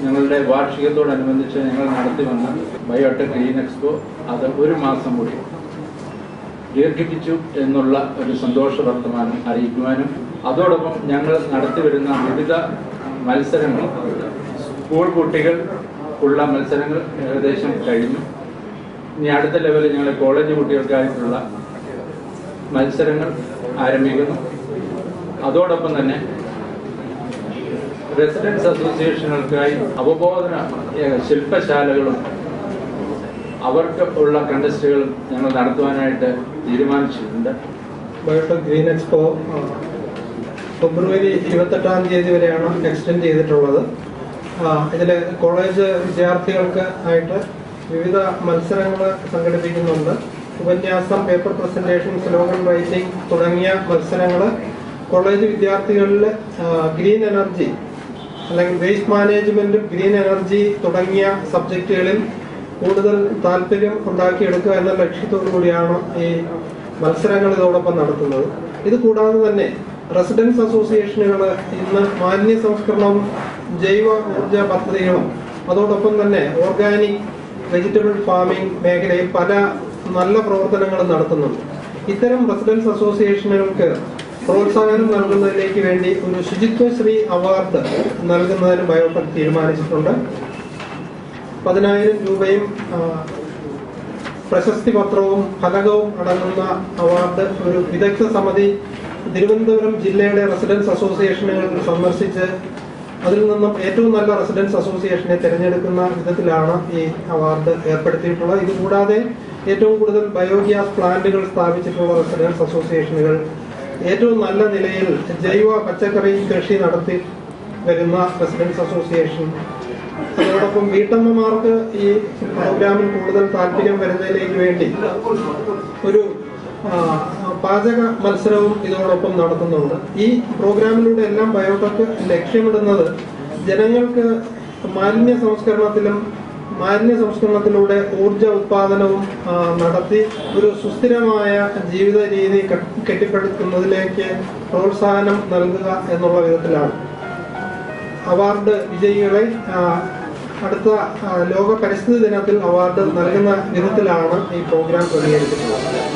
ഞങ്ങളുടെ വാർഷികത്തോടനുബന്ധിച്ച് ഞങ്ങൾ നടത്തി വന്ന ബയോടെക് ഗ്രീൻ എക്സ്പോ അത് 1 മാസം കൂടി ദീർഘിപ്പിച്ചു എന്നുള്ള ഒരു സന്തോഷ വർത്തമാനം അറിയിക്കുവാനും അതോടൊപ്പം ഞങ്ങൾ നടത്തിവരുന്ന വിവിധ മത്സരങ്ങൾ സ്കൂൾ കുട്ടികൾ ഉള്ള മത്സരങ്ങൾ ഏകദേശം കഴിഞ്ഞു. ഇനി അടുത്ത ലെവലിൽ ഞങ്ങൾ കോളേജ് കുട്ടികൾക്കായിട്ടുള്ള മത്സരങ്ങൾ ആരംഭിക്കുന്നു. അതോടൊപ്പം തന്നെ റെസിഡൻസ് അസോസിയേഷനുകൾക്കായി അവബോധന ശില്പശാലകളും അവർക്ക് ഉള്ള കണ്ടസ്റ്റുകളും ഞങ്ങൾ നടത്തുവാനായിട്ട് തീരുമാനിച്ചിട്ടുണ്ട്. ബയോടെക് ഗ്രീൻ എക്സ്പോ ഫെബ്രുവരി 28 വരെയാണ് എക്സ്റ്റെൻഡ് ചെയ്തിട്ടുള്ളത്. ഇതിൽ കോളേജ് വിദ്യാർത്ഥികൾക്ക് ആയിട്ട് വിവിധ മത്സരങ്ങൾ സംഘടിപ്പിക്കുന്നുണ്ട്. ഉപന്യാസം, പേപ്പർ പ്രസന്റേഷൻ, സ്ലോഗൻ റൈറ്റിംഗ് തുടങ്ങിയ മത്സരങ്ങൾ കോളേജ് വിദ്യാർത്ഥികളിൽ ഗ്രീൻ എനർജി അല്ലെങ്കിൽ വേസ്റ്റ് മാനേജ്മെന്റും ഗ്രീൻ എനർജി തുടങ്ങിയ സബ്ജക്റ്റുകളിൽ കൂടുതൽ താല്പര്യം ഉണ്ടാക്കിയെടുക്കുക എന്ന ലക്ഷ്യത്തോടു കൂടിയാണ് ഈ മത്സരങ്ങൾ ഇതോടൊപ്പം നടത്തുന്നത്. ഇത് കൂടാതെ തന്നെ റെസിഡൻസ് അസോസിയേഷനുകൾ ഇന്ന് മാലിന്യ സംസ്കരണവും ജൈവ ഊർജ പദ്ധതികളും അതോടൊപ്പം തന്നെ ഓർഗാനിക് വെജിറ്റബിൾ ഫാമിംഗ് മേഖലയിൽ പല നല്ല പ്രവർത്തനങ്ങളും നടത്തുന്നുണ്ട്. ഇത്തരം റെസിഡൻസ് അസോസിയേഷനുകൾക്ക് പ്രോത്സാഹനം നൽകുന്നതിലേക്ക് വേണ്ടി ഒരു ശുചിത്വശ്രീ അവാർഡ് നൽകുന്നതിന് ബയോടെക് തീരുമാനിച്ചിട്ടുണ്ട്. 10,000 രൂപയും പ്രശസ്തി പത്രവും ഫലകവും അടങ്ങുന്ന അവാർഡ് ഒരു വിദഗ്ധ സമിതി തിരുവനന്തപുരം ജില്ലയുടെ റെസിഡൻസ് അസോസിയേഷനുകൾ സന്ദർശിച്ച് അതിൽ നിന്നും ഏറ്റവും നല്ല റെസിഡൻസ് അസോസിയേഷനെ തിരഞ്ഞെടുക്കുന്ന വിധത്തിലാണ് ഈ അവാർഡ് ഏർപ്പെടുത്തിയിട്ടുള്ളത്. ഇതുകൂടാതെ ഏറ്റവും കൂടുതൽ ബയോഗ്യാസ് പ്ലാന്റുകൾ സ്ഥാപിച്ചിട്ടുള്ള റെസിഡൻസ് അസോസിയേഷനുകൾ, ഏറ്റവും നല്ല നിലയിൽ ജൈവ പച്ചക്കറി കൃഷി നടത്തി വരുന്ന റെസിഡൻസ് അസോസിയേഷൻ, അതോടൊപ്പം വീട്ടമ്മമാർക്ക് ഈ പ്രോഗ്രാമിൽ കൂടുതൽ താല്പര്യം വരുന്നതിലേക്ക് വേണ്ടി ഒരു പാചക മത്സരവും ഇതോടൊപ്പം നടത്തുന്നുണ്ട്. ഈ പ്രോഗ്രാമിലൂടെ എല്ലാം ബയോടെക് ലക്ഷ്യമിടുന്നത് ജനങ്ങൾക്ക് മാലിന്യ സംസ്കരണത്തിലൂടെ ഊർജ ഉത്പാദനവും നടത്തി ഒരു സുസ്ഥിരമായ ജീവിത രീതി കെട്ടിപ്പടുക്കുന്നതിലേക്ക് പ്രോത്സാഹനം നൽകുക എന്നുള്ള വിധത്തിലാണ്. അവാർഡ് വിജയികളെ അടുത്ത ലോക പരിസ്ഥിതി ദിനത്തിൽ അവാർഡ് നൽകുന്ന വിധത്തിലാണ് ഈ പ്രോഗ്രാം ക്രമീകരിച്ചിട്ടുള്ളത്.